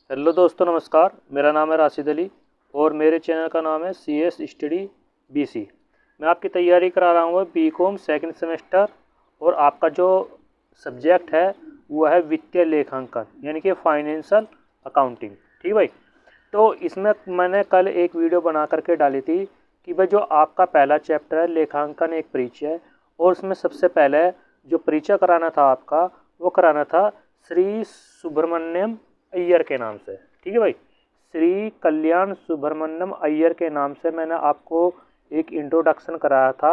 Hello दोस्तों, नमस्कार। मेरा नाम है राशिद अली और मेरे चैनल का नाम है CS स्टडी BC। मैं आपकी तैयारी करा रहा हूँ BCom सेकंड सेमेस्टर और आपका जो सब्जेक्ट है वो है वित्तीय लेखांकन यानी कि फाइनेंशियल अकाउंटिंग। ठीक भाई। तो इसमें मैंने कल एक वीडियो बना करके डाली थी कि भाई जो आपका पहला चैप्टर है लेखांकन एक परिचय, और उसमें सबसे पहले जो परिचय कराना था आपका वो कराना था श्री सुब्रमण्यम अय्यर के नाम से। ठीक है भाई, श्री कल्याण सुब्रमण्यम अय्यर के नाम से मैंने आपको एक इंट्रोडक्शन कराया था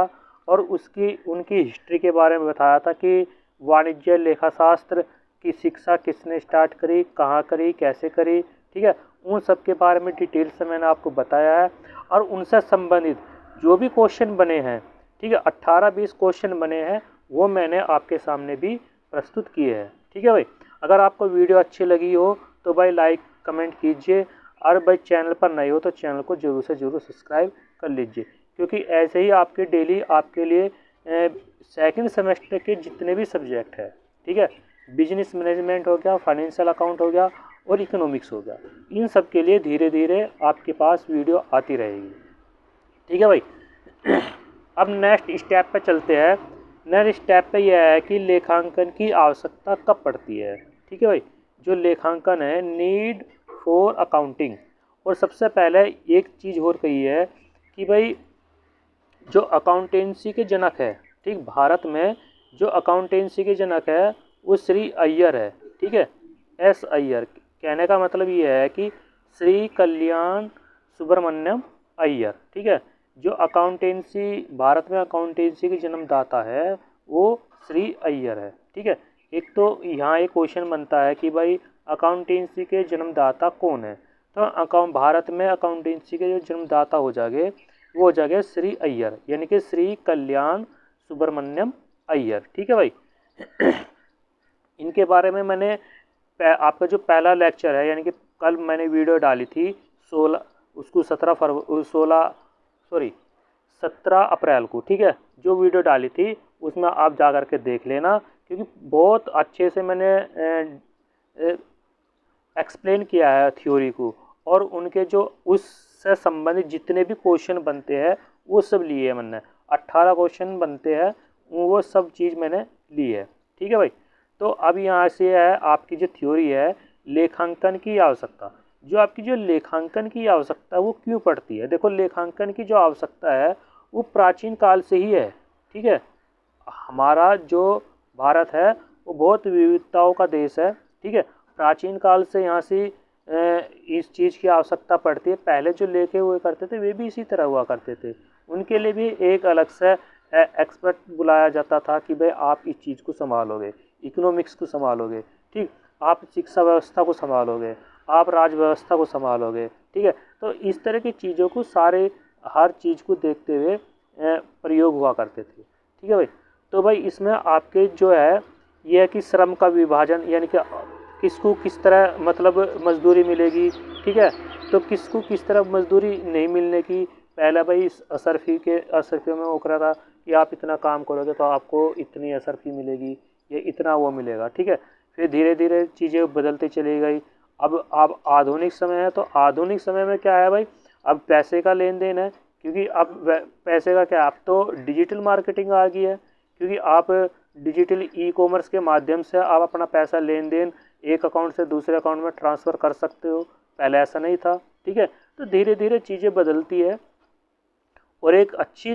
और उनकी हिस्ट्री के बारे में बताया था कि वाणिज्य लेखाशास्त्र की शिक्षा किसने स्टार्ट करी, कहाँ करी, कैसे करी। ठीक है, उन सब के बारे में डिटेल से मैंने आपको बताया है और उनसे संबंधित जो भी क्वेश्चन बने हैं, ठीक है, 18-20 क्वेश्चन बने हैं, वो मैंने आपके सामने भी प्रस्तुत किए हैं। ठीक है भाई, अगर आपको वीडियो अच्छी लगी हो तो भाई लाइक कमेंट कीजिए और भाई चैनल पर नए हो तो चैनल को जरूर से जरूर सब्सक्राइब कर लीजिए, क्योंकि ऐसे ही आपके डेली आपके लिए सेकंड सेमेस्टर के जितने भी सब्जेक्ट है, ठीक है, बिजनेस मैनेजमेंट हो गया, फाइनेंशियल अकाउंट हो गया और इकोनॉमिक्स हो गया, इन सब के लिए धीरे धीरे आपके पास वीडियो आती रहेगी। ठीक है भाई। अब नेक्स्ट स्टेप पे चलते हैं। नेक्स्ट स्टेप पे यह है कि लेखांकन की आवश्यकता कब पड़ती है। ठीक है भाई, जो लेखांकन है नीड फॉर अकाउंटिंग। और सबसे पहले एक चीज़ और कही है कि भाई जो अकाउंटेंसी के जनक है, ठीक, भारत में जो अकाउंटेंसी के जनक है वो श्री अय्यर है। ठीक है, S अय्यर। कहने का मतलब ये है कि श्री कल्याण सुब्रमण्यम अय्यर। ठीक है, जो अकाउंटेंसी भारत में अकाउंटेंसी के जन्मदाता है वो श्री अय्यर है। ठीक है, एक तो यहाँ एक क्वेश्चन बनता है कि भाई अकाउंटेंसी के जन्मदाता कौन है, तो भारत में अकाउंटेंसी के जो जन्मदाता हो जाएंगे वो हो जाएगा श्री अय्यर, यानी कि श्री कल्याण सुब्रमण्यम अय्यर। ठीक है भाई। इनके बारे में मैंने आपका जो पहला लेक्चर है, यानी कि कल मैंने वीडियो डाली थी 16 उसको 17 अप्रैल को। ठीक है, जो वीडियो डाली थी उसमें आप जा कर के देख लेना, क्योंकि बहुत अच्छे से मैंने एक्सप्लेन किया है थ्योरी को, और उनके जो उससे संबंधित जितने भी क्वेश्चन बनते हैं वो सब लिए है मैंने। 18 क्वेश्चन बनते हैं, वो सब चीज़ मैंने ली है। ठीक है भाई। तो अब यहाँ से है आपकी जो थ्योरी है लेखांकन की आवश्यकता। जो आपकी जो लेखांकन की आवश्यकता वो क्यों पड़ती है। देखो, लेखांकन की जो आवश्यकता है वो प्राचीन काल से ही है। ठीक है, हमारा जो भारत है वो बहुत विविधताओं का देश है। ठीक है, प्राचीन काल से यहाँ से इस चीज़ की आवश्यकता पड़ती है। पहले जो लेखे हुए करते थे वे भी इसी तरह हुआ करते थे, उनके लिए भी एक अलग से एक्सपर्ट बुलाया जाता था कि भाई आप इस चीज़ को संभालोगे, इकोनॉमिक्स को संभालोगे, ठीक, आप शिक्षा व्यवस्था को संभालोगे, आप राज व्यवस्था को संभालोगे। ठीक है, तो इस तरह की चीज़ों को हर चीज़ को देखते हुए प्रयोग हुआ करते थे। ठीक है भाई। तो भाई इसमें आपके जो है यह है कि श्रम का विभाजन, यानी कि किसको किस तरह मतलब मजदूरी मिलेगी। ठीक है, तो किसको किस तरह मजदूरी नहीं मिलने की। पहला भाई असरफी में वो करा था कि आप इतना काम करोगे तो आपको इतनी असरफी मिलेगी, ये इतना वो मिलेगा। ठीक है, फिर धीरे धीरे चीज़ें बदलती चली गई। अब आधुनिक समय है, तो आधुनिक समय में क्या है भाई, अब पैसे का लेन देन है, क्योंकि अब पैसे का क्या, अब तो डिजिटल मार्केटिंग आ गई है, क्योंकि आप डिजिटल ई-कॉमर्स के माध्यम से आप अपना पैसा लेन देन एक अकाउंट से दूसरे अकाउंट में ट्रांसफ़र कर सकते हो। पहले ऐसा नहीं था। ठीक है, तो धीरे धीरे चीज़ें बदलती है। और एक अच्छी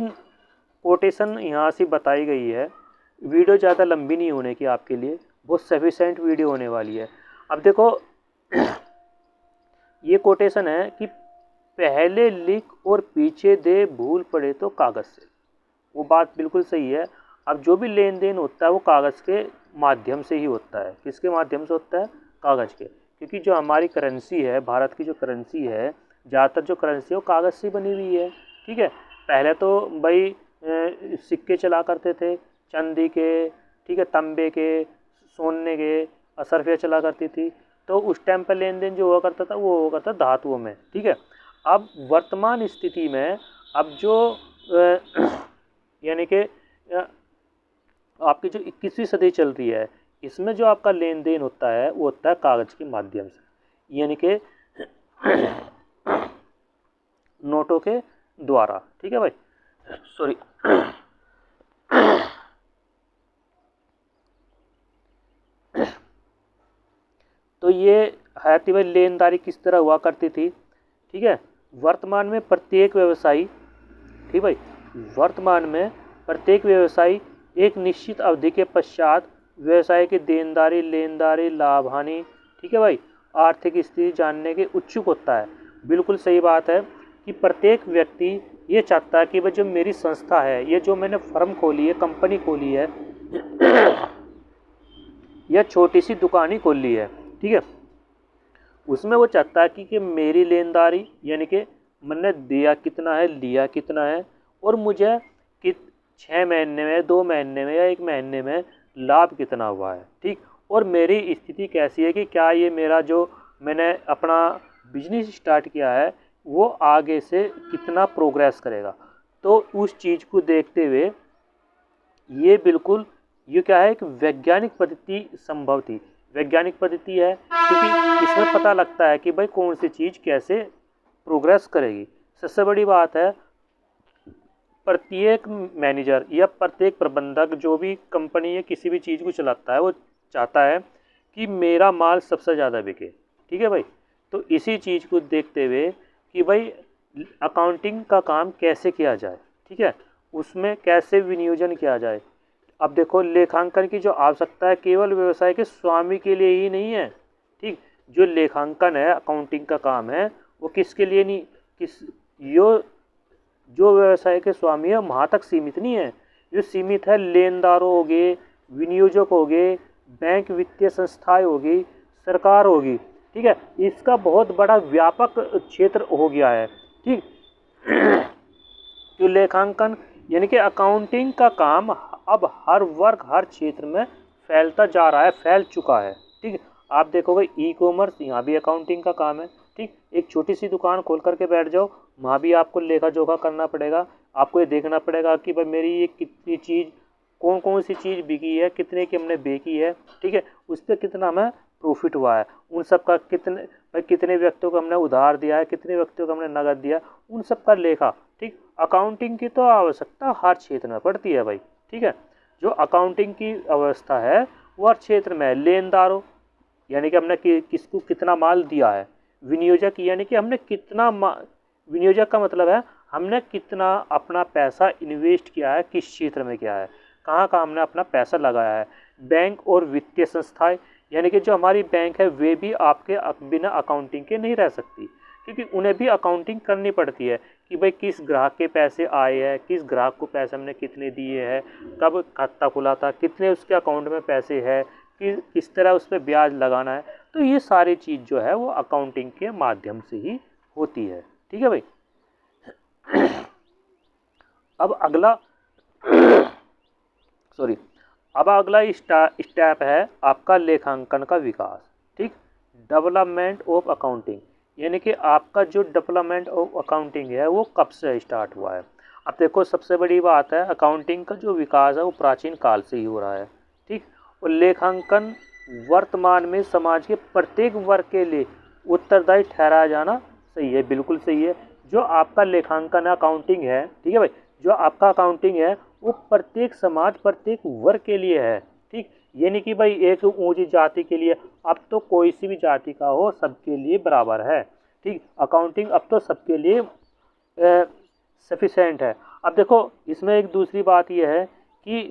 कोटेशन यहाँ से बताई गई है, वीडियो ज़्यादा लंबी नहीं होने की आपके लिए, बहुत सफिशेंट वीडियो होने वाली है। अब देखो ये कोटेशन है कि पहले लिख और पीछे दे, भूल पड़े तो कागज़ से। वो बात बिल्कुल सही है। अब जो भी लेन देन होता है वो कागज़ के माध्यम से ही होता है। किसके माध्यम से होता है, कागज़ के, क्योंकि जो हमारी करेंसी है, भारत की जो करेंसी है, ज़्यादातर जो करेंसी है वो कागज़ से बनी हुई है। ठीक है, पहले तो भाई सिक्के चला करते थे चांदी के, ठीक है, तांबे के, सोने के, असरफियाँ चला करती थी, तो उस टाइम पर लेन देन जो हुआ करता था वो हुआ करता धातुओं में। ठीक है, अब वर्तमान स्थिति में अब जो यानी कि आपकी जो 21वीं सदी चल रही है, इसमें जो आपका लेन देन होता है वो होता है कागज़ के माध्यम से। यानी कि नोटों के द्वारा। ठीक है भाई, सॉरी। तो ये है थी भाई लेनदारी किस तरह हुआ करती थी। ठीक है, वर्तमान में प्रत्येक व्यवसायी, ठीक भाई, वर्तमान में प्रत्येक व्यवसायी एक निश्चित अवधि के पश्चात व्यवसाय की देनदारी, लेनदारी, लाभ हानि, ठीक है भाई, आर्थिक स्थिति जानने के इच्छुक होता है। बिल्कुल सही बात है कि प्रत्येक व्यक्ति ये चाहता है कि भाई जो मेरी संस्था है, ये जो मैंने फर्म खोली है, कंपनी खोली है, या छोटी सी दुकान ही खोल ली है, ठीक है, उसमें वो चाहता है कि मेरी लेनदारी, यानी कि मैंने दिया कितना है, लिया कितना है, और मुझे कि 6 महीने में, 2 महीने में या 1 महीने में लाभ कितना हुआ है। ठीक, और मेरी स्थिति कैसी है कि क्या ये मेरा जो मैंने अपना बिजनेस स्टार्ट किया है वो आगे से कितना प्रोग्रेस करेगा। तो उस चीज़ को देखते हुए ये बिल्कुल, ये क्या है, एक वैज्ञानिक पद्धति संभव थी। वैज्ञानिक पद्धति है क्योंकि इसमें पता लगता है कि भाई कौन सी चीज़ कैसे प्रोग्रेस करेगी। सबसे बड़ी बात है, प्रत्येक मैनेजर या प्रत्येक प्रबंधक जो भी कंपनी या किसी भी चीज़ को चलाता है वो चाहता है कि मेरा माल सबसे ज़्यादा बिके। ठीक है भाई, तो इसी चीज़ को देखते हुए कि भाई अकाउंटिंग का काम कैसे किया जाए, ठीक है, उसमें कैसे विनियोजन किया जाए। अब देखो, लेखांकन की जो आवश्यकता है केवल व्यवसाय के स्वामी के लिए ही नहीं है। ठीक, जो लेखांकन है, अकाउंटिंग का काम है, वो किसके लिए नहीं, जो व्यवसाय के स्वामी है वहाँ तक सीमित नहीं है। जो सीमित है लेनदारों हो गए, विनियोजक हो गए, बैंक वित्तीय संस्थाएं होगी, सरकार होगी। ठीक है, इसका बहुत बड़ा व्यापक क्षेत्र हो गया है। ठीक, जो लेखांकन यानी कि अकाउंटिंग का काम अब हर वर्ग, हर क्षेत्र में फैलता जा रहा है, फैल चुका है। ठीक, आप देखोगे ई कॉमर्स, यहाँ भी अकाउंटिंग का काम है। ठीक, एक छोटी सी दुकान खोल करके बैठ जाओ, वहाँ भी आपको लेखा जोखा करना पड़ेगा। आपको ये देखना पड़ेगा कि भाई मेरी ये कितनी चीज़, कौन कौन सी चीज़ बिकी है, कितने की हमने बेची है, ठीक है, उस पर कितना हमें प्रॉफिट हुआ है, उन सब का कितने व्यक्तियों को हमने उधार दिया है, कितने व्यक्तियों को हमने नगद दिया, उन सब का लेखा। ठीक, अकाउंटिंग की तो आवश्यकता हर क्षेत्र में पड़ती है भाई। ठीक है, जो अकाउंटिंग की अवस्था है वो हर क्षेत्र में है। लेनदारों यानी कि हमने किसको कितना माल दिया है, विनियोजक यानी कि हमने कितना विनियोजक का मतलब है हमने कितना अपना पैसा इन्वेस्ट किया है, किस क्षेत्र में किया है, कहाँ कहाँ हमने अपना पैसा लगाया है। बैंक और वित्तीय संस्थाएं यानी कि जो हमारी बैंक है वे भी आपके बिना अकाउंटिंग के नहीं रह सकती, क्योंकि उन्हें भी अकाउंटिंग करनी पड़ती है कि भाई किस ग्राहक के पैसे आए हैं, किस ग्राहक को पैसे हमने कितने दिए हैं, कब खाता खुला था, कितने उसके अकाउंट में पैसे है, कि किस तरह उस पर ब्याज लगाना है। तो ये सारी चीज़ जो है वो अकाउंटिंग के माध्यम से ही होती है। ठीक है भाई। अब अगला सॉरी अब अगला स्टेप है आपका लेखांकन का विकास। ठीक, डेवलपमेंट ऑफ अकाउंटिंग यानी कि आपका जो डेवलपमेंट ऑफ अकाउंटिंग है वो कब से स्टार्ट हुआ है। अब देखो, सबसे बड़ी बात है अकाउंटिंग का जो विकास है वो प्राचीन काल से ही हो रहा है। ठीक, और लेखांकन वर्तमान में समाज के प्रत्येक वर्ग के लिए उत्तरदायी ठहराया जाना सही है, बिल्कुल सही है। जो आपका लेखांकन अकाउंटिंग है, ठीक है भाई, जो आपका अकाउंटिंग है वो प्रत्येक समाज, प्रत्येक वर्ग के लिए है। ठीक, यानी कि भाई एक ऊंची जाति के लिए, अब तो कोई सी भी जाति का हो सबके लिए बराबर है। ठीक, अकाउंटिंग अब तो सबके लिए सफिशेंट है। अब देखो, इसमें एक दूसरी बात यह है कि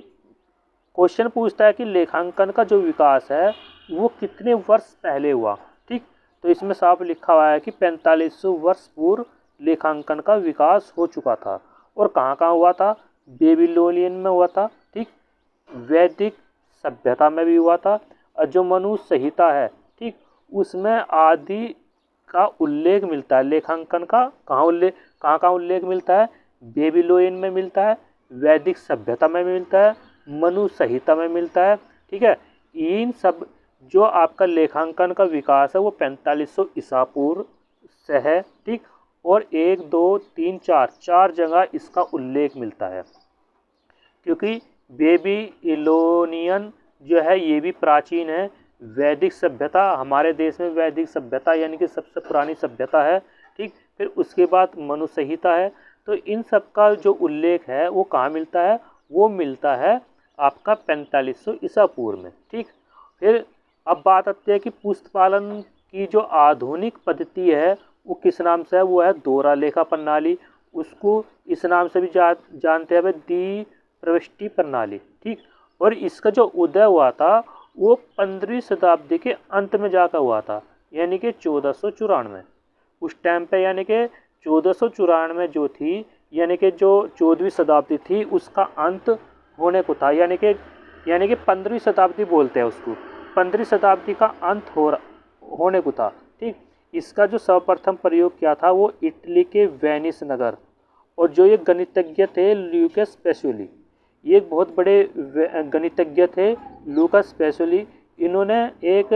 क्वेश्चन पूछता है कि लेखांकन का जो विकास है वो कितने वर्ष पहले हुआ। ठीक, तो इसमें साफ लिखा हुआ है कि 4500 वर्ष पूर्व लेखांकन का विकास हो चुका था। और कहाँ कहाँ हुआ था, बेबीलोनियन में हुआ था। ठीक, वैदिक सभ्यता में भी हुआ था, और जो मनु संहिता है, ठीक, उसमें आदि का उल्लेख मिलता है। लेखांकन का कहाँ कहाँ उल्लेख मिलता है, बेबीलोनियन में मिलता है, वैदिक सभ्यता में मिलता है, मनु संहिता में मिलता है। ठीक है, इन सब जो आपका लेखांकन का विकास है वो 4500 ईसा पूर्व से है। ठीक, और 1 2 3 4 जगह इसका उल्लेख मिलता है, क्योंकि बेबीलोनियन जो है ये भी प्राचीन है, वैदिक सभ्यता, हमारे देश में वैदिक सभ्यता यानी कि सबसे पुरानी सभ्यता है। ठीक, फिर उसके बाद मनु संहिता है। तो इन सब का जो उल्लेख है वो कहाँ मिलता है, वो मिलता है आपका 4500 ईसा पूर्व में। ठीक, फिर अब बात आती है कि पुष्ट पालन की जो आधुनिक पद्धति है वो किस नाम से है, वो है दोहरा लेखा प्रणाली। उसको इस नाम से भी जानते हैं द्विप्रविष्टि प्रणाली। ठीक, और इसका जो उदय हुआ था वो 15वीं शताब्दी के अंत में जाकर हुआ था, यानी कि 1494 उस टाइम पे, यानी कि 1494 जो थी, यानी कि जो 14वीं शताब्दी थी उसका अंत होने को था, यानी कि 15वीं शताब्दी बोलते हैं उसको, 15वीं शताब्दी का अंत होने को था। ठीक, इसका जो सर्वप्रथम प्रयोग किया था वो इटली के वेनिस नगर, और जो ये गणितज्ञ थे ल्यूकस पेसोली, ये एक बहुत बड़े गणितज्ञ थे लूकस पेसोली। इन्होंने एक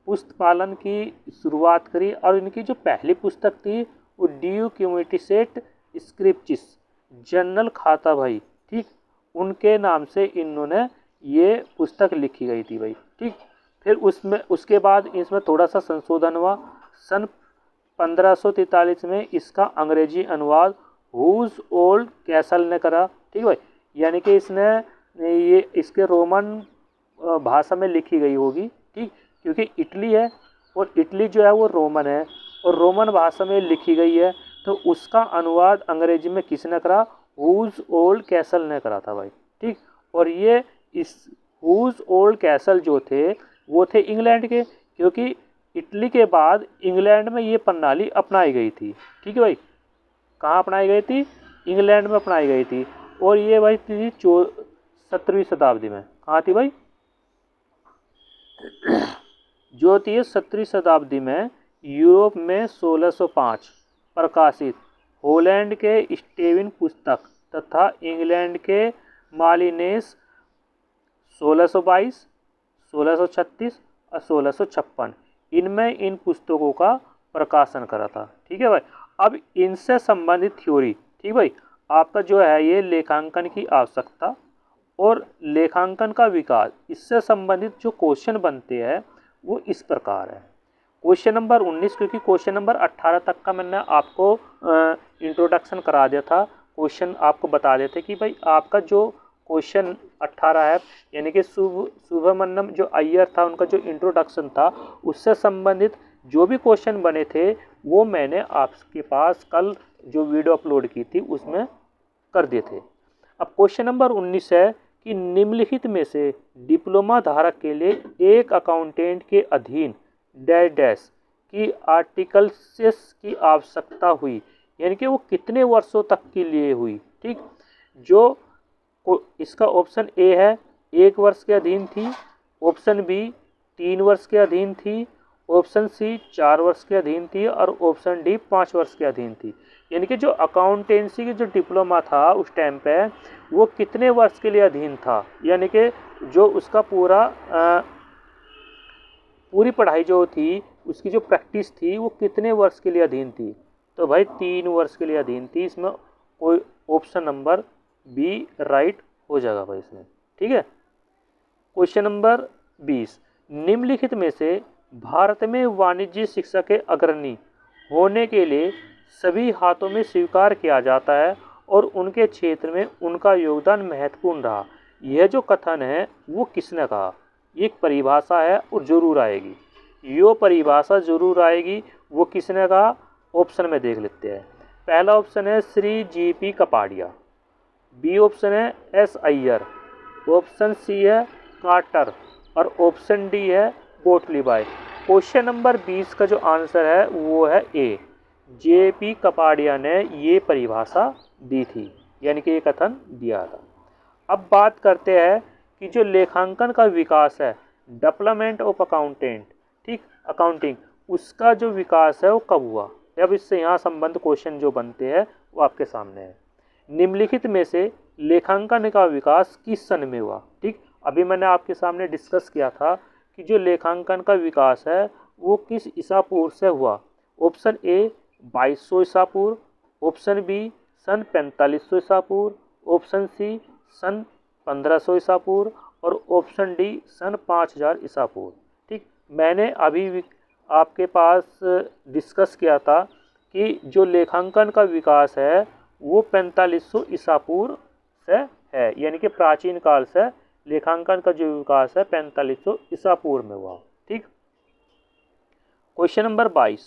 पुस्तक पालन की शुरुआत करी, और इनकी जो पहली पुस्तक थी वो ड्यू क्यूमिटिसेट स्क्रिप्चिस, जनरल खाता भाई। ठीक, उनके नाम से इन्होंने ये पुस्तक लिखी गई थी भाई। ठीक, फिर उसके बाद इसमें थोड़ा सा संशोधन हुआ। सन 1543 में इसका अंग्रेजी अनुवाद हुज ओल्ड कैसल ने करा। ठीक भाई, यानी कि इसने ये इसके रोमन भाषा में लिखी गई होगी। ठीक, क्योंकि इटली है और इटली जो है वो रोमन है और रोमन भाषा में लिखी गई है, तो उसका अनुवाद अंग्रेजी में किसने करा, हुज ओल्ड कैसल ने करा था भाई। ठीक, और ये इस हुज ओल्ड कैसल जो थे वो थे इंग्लैंड के, क्योंकि इटली के बाद इंग्लैंड में ये प्रणाली अपनाई गई थी। ठीक है भाई, कहाँ अपनाई गई थी, इंग्लैंड में अपनाई गई थी। और ये भाई थी 17वीं शताब्दी में, कहाँ थी भाई, जो थी 17वीं शताब्दी में यूरोप में 1605 प्रकाशित हॉलैंड के स्टेविन पुस्तक तथा इंग्लैंड के मालिनेस 1622, 1636 और 1656 इनमें इन पुस्तकों का प्रकाशन करा था। ठीक है भाई, अब इनसे संबंधित थ्योरी, ठीक भाई, आपका जो है ये लेखांकन की आवश्यकता और लेखांकन का विकास, इससे संबंधित जो क्वेश्चन बनते हैं वो इस प्रकार है। क्वेश्चन नंबर 19, क्योंकि क्वेश्चन नंबर 18 तक का मैंने आपको इंट्रोडक्शन करा दिया था, क्वेश्चन आपको बता देते कि भाई आपका जो क्वेश्चन 18 है, यानी कि सुब्रमण्यम जो अय्यर था उनका जो इंट्रोडक्शन था उससे संबंधित जो भी क्वेश्चन बने थे वो मैंने आपके पास कल जो वीडियो अपलोड की थी उसमें कर दिए थे। अब क्वेश्चन नंबर 19 है कि निम्नलिखित में से डिप्लोमा धारक के लिए एक अकाउंटेंट के अधीन डैश डैश की आर्टिकल्स की आवश्यकता हुई, यानी कि वो कितने वर्षों तक के लिए हुई। ठीक, जो इसका ऑप्शन ए है 1 वर्ष के अधीन थी, ऑप्शन बी 3 वर्ष के अधीन थी, ऑप्शन सी 4 वर्ष के अधीन थी और ऑप्शन डी 5 वर्ष के अधीन थी। यानी कि जो अकाउंटेंसी की जो डिप्लोमा था उस टाइम पे वो कितने वर्ष के लिए अधीन था, यानी कि जो उसका पूरी पढ़ाई जो थी उसकी जो प्रैक्टिस थी वो कितने वर्ष के लिए अधीन थी, तो भाई 3 वर्ष के लिए अधीन थी। इसमें कोई ऑप्शन नंबर बी राइट हो जाएगा भाई इसमें। ठीक है, क्वेश्चन नंबर 20, निम्नलिखित में से भारत में वाणिज्य शिक्षा के अग्रणी होने के लिए सभी हाथों में स्वीकार किया जाता है और उनके क्षेत्र में उनका योगदान महत्वपूर्ण रहा। यह जो कथन है वो किसने कहा, एक परिभाषा है और जरूर आएगी, यो परिभाषा जरूर आएगी, वो किसने कहा, ऑप्शन में देख लेते हैं। पहला ऑप्शन है श्री जी.पी. कपाड़िया, बी ऑप्शन है एस अय्यर, ऑप्शन सी है कार्टर और ऑप्शन डी है गोटलीबाई। क्वेश्चन नंबर 20 का जो आंसर है वो है ए, जे.पी. कपाड़िया ने ये परिभाषा दी थी, यानी कि ये कथन दिया था। अब बात करते हैं कि जो लेखांकन का विकास है, डेवलपमेंट ऑफ अकाउंटेंट, ठीक, अकाउंटिंग, उसका जो विकास है वो कब हुआ। अब इससे यहाँ संबंध क्वेश्चन जो बनते हैं वो आपके सामने है। निम्नलिखित में से लेखांकन का विकास किस सन में हुआ। ठीक, अभी मैंने आपके सामने डिस्कस किया था कि जो लेखांकन का विकास है वो किस ईसा पूर्व से हुआ। ऑप्शन ए 2200 ईसा पूर्व, ऑप्शन बी सन 4500 ईसा पूर्व, ऑप्शन सी सन 1500 ईसा पूर्व और ऑप्शन डी सन 5000 ईसा पूर्व। ठीक, मैंने अभी आपके पास डिस्कस किया था कि जो लेखांकन का विकास है वो 4500 ईसा पूर्व से है, यानी कि प्राचीन काल से लेखांकन का जो विकास है 4500 ईसा पूर्व में हुआ। ठीक। क्वेश्चन नंबर 22,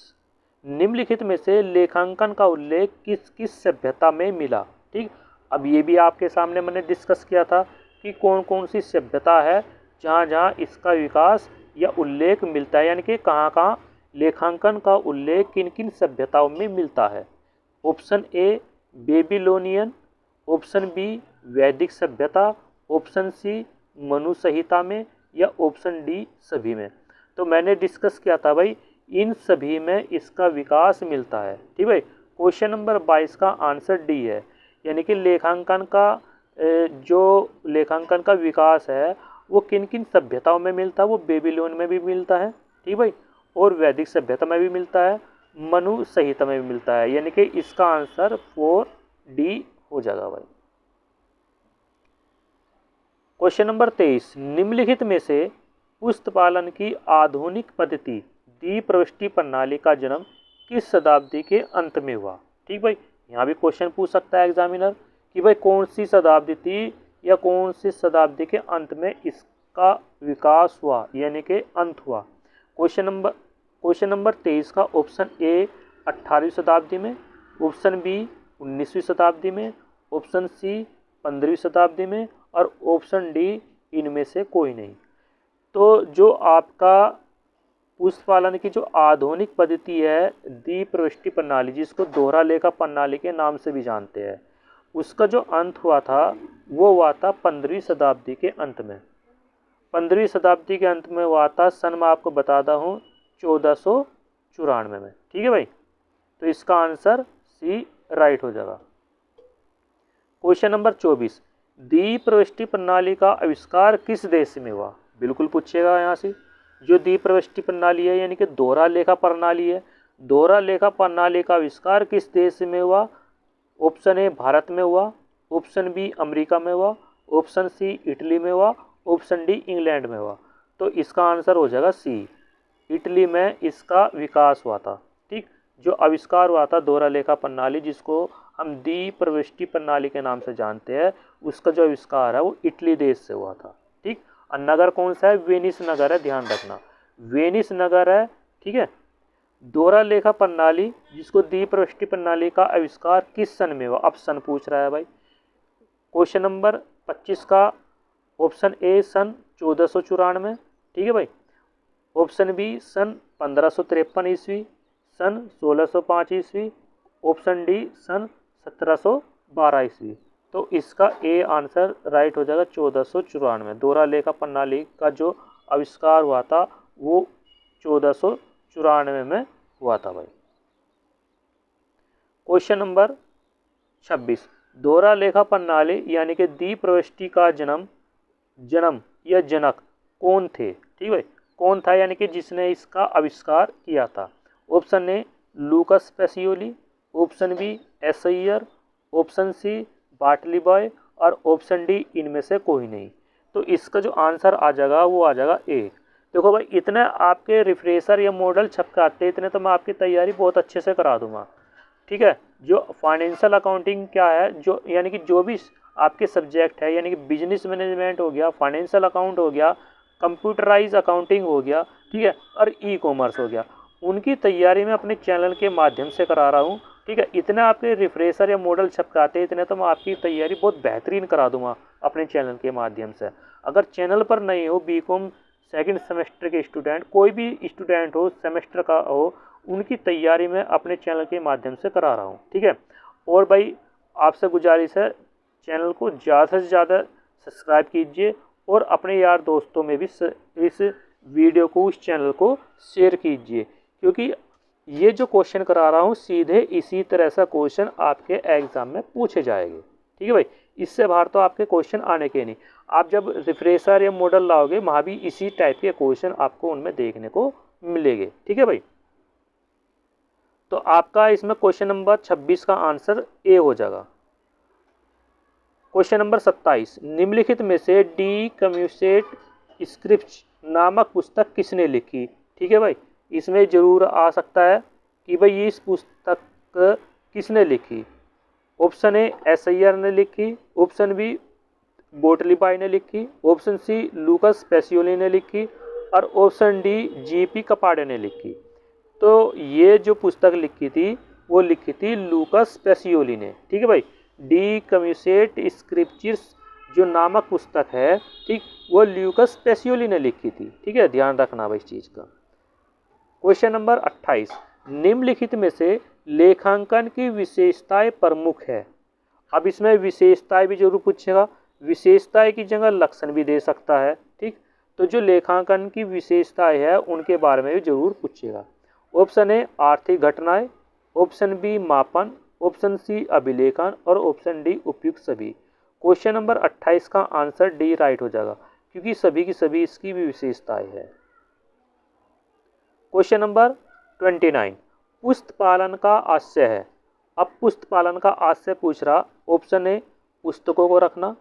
निम्नलिखित में से लेखांकन का उल्लेख किस किस सभ्यता में मिला। ठीक। अब ये भी आपके सामने मैंने डिस्कस किया था कि कौन कौन सी सभ्यता है जहाँ जहाँ इसका विकास या उल्लेख मिलता है, यानी कि कहाँ कहाँ लेखांकन का उल्लेख किन किन सभ्यताओं में मिलता है। Option A Babylonian, option B वैदिक सभ्यता, ऑप्शन सी मनु संहिता में, या ऑप्शन डी सभी में। तो मैंने डिस्कस किया था भाई इन सभी में इसका विकास मिलता है। ठीक भाई। क्वेश्चन नंबर 22 का आंसर डी है, यानी कि लेखांकन का जो लेखांकन का विकास है वो किन किन सभ्यताओं में मिलता है, वो बेबीलोन में भी मिलता है। ठीक भाई। और वैदिक सभ्यता में भी मिलता है, मनु संहिता में भी मिलता है, यानी कि इसका आंसर 4D हो जाएगा भाई। क्वेश्चन नंबर 23, निम्नलिखित में से पुष्पपालन की आधुनिक पद्धति द्विप्रविष्टि प्रणाली का जन्म किस शताब्दी के अंत में हुआ। ठीक भाई। यहाँ भी क्वेश्चन पूछ सकता है एग्जामिनर कि भाई कौन सी शताब्दी थी या कौन सी शताब्दी के अंत में इसका विकास हुआ, यानी कि अंत हुआ। क्वेश्चन नंबर 23 का ऑप्शन ए 18वीं शताब्दी में, ऑप्शन बी 19वीं शताब्दी में, ऑप्शन सी 15वीं शताब्दी में, और ऑप्शन डी इनमें से कोई नहीं। तो जो आपका पुष्पपालन की जो आधुनिक पद्धति है द्विप्रविष्टि प्रणाली, जिसको दोहरा लेखा प्रणाली के नाम से भी जानते हैं, उसका जो अंत हुआ था वो हुआ था 15वीं शताब्दी के अंत में। 15वीं शताब्दी के अंत में हुआ था, सन मैं आपको बताता हूँ 1494 में। ठीक है भाई। तो इसका आंसर सी राइट हो जाएगा। क्वेश्चन नंबर 24, द्विप्रविष्टि प्रणाली का आविष्कार किस देश में हुआ। बिल्कुल पूछेगा यहाँ से। जो द्विप्रविष्टि प्रणाली है यानी कि दोहरा लेखा प्रणाली है, दोहरा लेखा प्रणाली का आविष्कार किस देश में हुआ। ऑप्शन ए भारत में हुआ, ऑप्शन बी अमेरिका में हुआ, ऑप्शन सी इटली में हुआ, ऑप्शन डी इंग्लैंड में हुआ। तो इसका आंसर हो जाएगा सी, इटली में इसका विकास हुआ था। ठीक। जो आविष्कार हुआ था दोहरा लेखा प्रणाली, जिसको हम द्विप्रविष्टि प्रणाली के नाम से जानते हैं, उसका जो आविष्कार है वो इटली देश से हुआ था। ठीक। और नगर कौन सा है, वेनिस नगर है, ध्यान रखना वेनिस नगर है। ठीक है। दोहरा लेखा प्रणाली जिसको द्विप्रविष्टि प्रणाली का आविष्कार किस सन में हुआ, अब सन पूछ रहा है भाई। क्वेश्चन नंबर 25 का ऑप्शन ए सन 1494। ठीक है भाई। ऑप्शन बी सन 1553 ईस्वी, सन 1605 ईस्वी, ऑप्शन डी सन 1712 ईस्वी। तो इसका ए आंसर राइट हो जाएगा 1494। दोहरा लेखा प्रणाली का जो आविष्कार हुआ था वो 1494 में हुआ था भाई। क्वेश्चन नंबर 26, दोहरा लेखा प्रणाली यानी कि द्विप्रविष्टि का जन्म या जनक कौन थे। ठीक है। कौन था यानी कि जिसने इसका आविष्कार किया था। Option A Lucas Pacioli, option B SIR, option C Batliboi, और ऑप्शन डी इनमें से कोई नहीं। तो इसका जो आंसर आ जाएगा वो आ जाएगा ए। देखो भाई इतने आपके रिफ्रेशर या मॉडल छपके आते हैं, इतने तो मैं आपकी तैयारी बहुत अच्छे से करा दूंगा। ठीक है। जो फाइनेंशियल अकाउंटिंग क्या है, जो यानी कि जो भी आपके सब्जेक्ट है, यानी कि बिजनेस मैनेजमेंट हो गया, फाइनेंशियल अकाउंट हो गया, कंप्यूटराइज अकाउंटिंग हो गया, ठीक है, और ई कॉमर्स हो गया, उनकी तैयारी मैं अपने चैनल के माध्यम से करा रहा हूँ। ठीक है। इतने आपके रिफ्रेशर या मॉडल छपकाते हैं, इतने तो मैं आपकी तैयारी बहुत बेहतरीन करा दूंगा अपने चैनल के माध्यम से। अगर चैनल पर नहीं हो, बीकॉम सेकंड सेमेस्टर के स्टूडेंट, कोई भी स्टूडेंट हो सेमेस्टर का हो, उनकी तैयारी मैं अपने चैनल के माध्यम से करा रहा हूँ। ठीक है। और भाई आपसे गुजारिश है चैनल को ज़्यादा से ज़्यादा सब्सक्राइब कीजिए और अपने यार दोस्तों में भी इस वीडियो को, इस चैनल को शेयर कीजिए, क्योंकि ये जो क्वेश्चन करा रहा हूँ सीधे इसी तरह से क्वेश्चन आपके एग्जाम में पूछे जाएंगे। ठीक है भाई। इससे बाहर तो आपके क्वेश्चन आने के नहीं। आप जब रिफ्रेशर या मॉडल लाओगे वहाँ भी इसी टाइप के क्वेश्चन आपको उनमें देखने को मिलेंगे। ठीक है भाई। तो आपका इसमें क्वेश्चन नंबर 26 का आंसर ए हो जाएगा। क्वेश्चन नंबर 27, निम्नलिखित में से डी कम्यूसेट स्क्रिप्ट नामक पुस्तक किसने लिखी। ठीक है भाई। इसमें ज़रूर आ सकता है कि भाई इस पुस्तक किसने लिखी। ऑप्शन ए एसआईआर ने लिखी, ऑप्शन बी बोटली बाई ने लिखी, ऑप्शन सी लूकस पेसियोली ने लिखी और ऑप्शन डी जीपी कपाडे ने लिखी। तो ये जो पुस्तक लिखी थी वो लिखी थी लूकस पेसियोली ने, ठीक है भाई। डी कम्यूसेट स्क्रिप्चर्स जो नामक पुस्तक है, ठीक, वो लूकस पेसियोली ने लिखी थी, ठीक है, ध्यान रखना भाई इस चीज़ का। क्वेश्चन नंबर 28, निम्नलिखित में से लेखांकन की विशेषताएं प्रमुख है। अब इसमें विशेषताएं भी जरूर पूछेगा, विशेषताएं की जगह लक्षण भी दे सकता है, ठीक। तो जो लेखांकन की विशेषताएं है उनके बारे में भी जरूर पूछेगा। ऑप्शन ए आर्थिक घटनाएं, ऑप्शन बी मापन, ऑप्शन सी अभिलेखन और ऑप्शन डी उपयुक्त सभी। क्वेश्चन नंबर 28 का आंसर डी राइट हो जाएगा, क्योंकि सभी की सभी इसकी भी विशेषताएं है। क्वेश्चन नंबर 29, पुस्त पालन का आशय है। अब पुस्त पालन का आशय पूछ रहा। ऑप्शन ए पुस्तकों को रखना,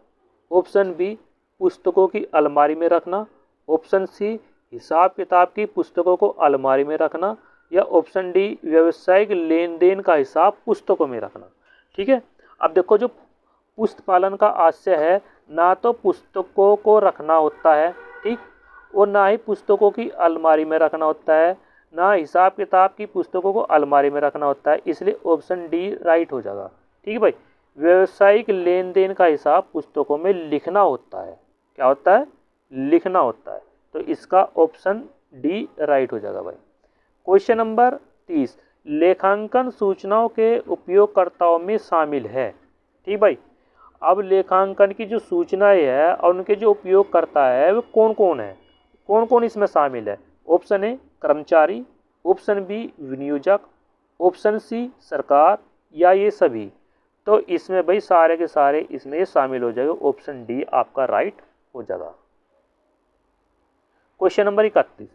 ऑप्शन बी पुस्तकों की अलमारी में रखना, ऑप्शन सी हिसाब किताब की पुस्तकों को अलमारी में रखना, या ऑप्शन डी व्यावसायिक लेन देन का हिसाब पुस्तकों में रखना, ठीक है। अब देखो, जो पुस्त पालन का आशय है, ना तो पुस्तकों को रखना होता है, ठीक, और ना ही पुस्तकों की अलमारी में रखना होता है, ना हिसाब किताब की पुस्तकों को अलमारी में रखना होता है, इसलिए ऑप्शन डी राइट हो जाएगा, ठीक है भाई। व्यावसायिक लेन देन का हिसाब पुस्तकों में लिखना होता है। क्या होता है? लिखना होता है। तो इसका ऑप्शन डी राइट हो जाएगा भाई। क्वेश्चन नंबर 30, लेखांकन सूचनाओं के उपयोगकर्ताओं में शामिल है, ठीक भाई। अब लेखांकन की जो सूचनाएं है और उनके जो उपयोगकर्ता है वो कौन कौन है, कौन कौन इसमें शामिल है। ऑप्शन ए कर्मचारी, ऑप्शन बी विनियोजक, ऑप्शन सी सरकार, या ये सभी। तो इसमें भाई सारे के सारे इसमें शामिल हो जाएगा, ऑप्शन डी आपका राइट हो जाएगा। क्वेश्चन नंबर 31,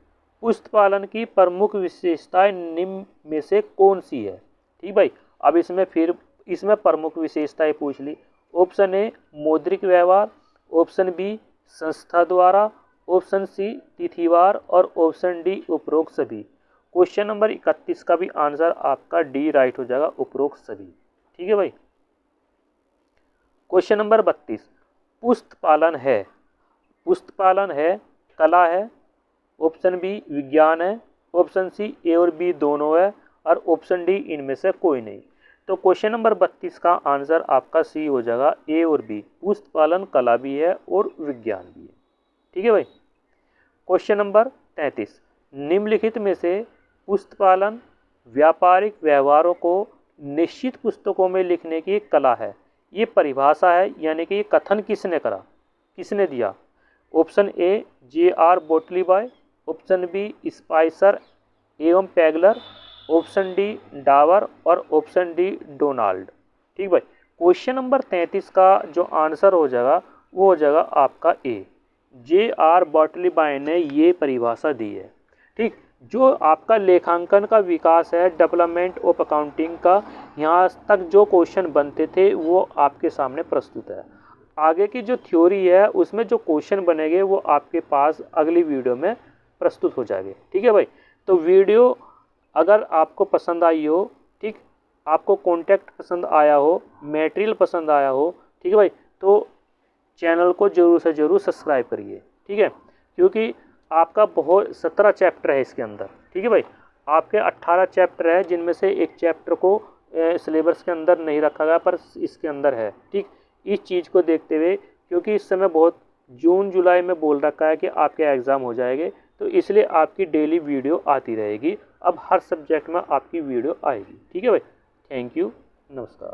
पुस्त पालन की प्रमुख विशेषताएं निम्न में से कौन सी है, ठीक भाई। अब इसमें प्रमुख विशेषताएं पूछ ली। ऑप्शन ए मौद्रिक व्यवहार, ऑप्शन बी संस्था द्वारा, ऑप्शन सी तिथिवार और ऑप्शन डी उपरोक्त सभी। क्वेश्चन नंबर 31 का भी आंसर आपका डी राइट हो जाएगा, उपरोक्त सभी, ठीक है भाई। क्वेश्चन नंबर 32, पुस्त पालन है। पुस्त पालन है कला है, ऑप्शन बी विज्ञान है, ऑप्शन सी ए और बी दोनों है और ऑप्शन डी इनमें से कोई नहीं। तो क्वेश्चन नंबर 32 का आंसर आपका सी हो जाएगा, ए और बी। पुस्त पालन कला भी है और विज्ञान भी है, ठीक है भाई। क्वेश्चन नंबर 33, निम्नलिखित में से पुस्त पालन व्यापारिक व्यवहारों को निश्चित पुस्तकों में लिखने की एक कला है। ये परिभाषा है, यानी कि ये कथन किसने करा, किसने दिया। Option A J R. Batliboi, option B Spicer एवं पैगलर, ऑप्शन डी डावर और ऑप्शन डी डोनाल्ड, ठीक भाई। क्वेश्चन नंबर 33 का जो आंसर हो जाएगा वो हो जाएगा आपका ए, जे.आर. बोटली बाय ने ये परिभाषा दी है, ठीक। जो आपका लेखांकन का विकास है, डेवलपमेंट ऑफ अकाउंटिंग का, यहाँ तक जो क्वेश्चन बनते थे वो आपके सामने प्रस्तुत है। आगे की जो थ्योरी है उसमें जो क्वेश्चन बनेंगे वो आपके पास अगली वीडियो में प्रस्तुत हो जाएंगे, ठीक है भाई। तो वीडियो अगर आपको पसंद आई हो, ठीक, आपको कंटेंट पसंद आया हो, मटेरियल पसंद आया हो, ठीक है भाई, तो चैनल को जरूर से जरूर सब्सक्राइब करिए, ठीक है। क्योंकि आपका बहुत 17 चैप्टर है इसके अंदर, ठीक है भाई। आपके 18 चैप्टर है, जिनमें से एक चैप्टर को सिलेबस के अंदर नहीं रखा गया पर इसके अंदर है, ठीक। इस चीज़ को देखते हुए, क्योंकि इस समय बहुत जून जुलाई में बोल रखा है कि आपके एग्ज़ाम हो जाएंगे, तो इसलिए आपकी डेली वीडियो आती रहेगी। अब हर सब्जेक्ट में आपकी वीडियो आएगी, ठीक है भाई। थैंक यू, नमस्कार।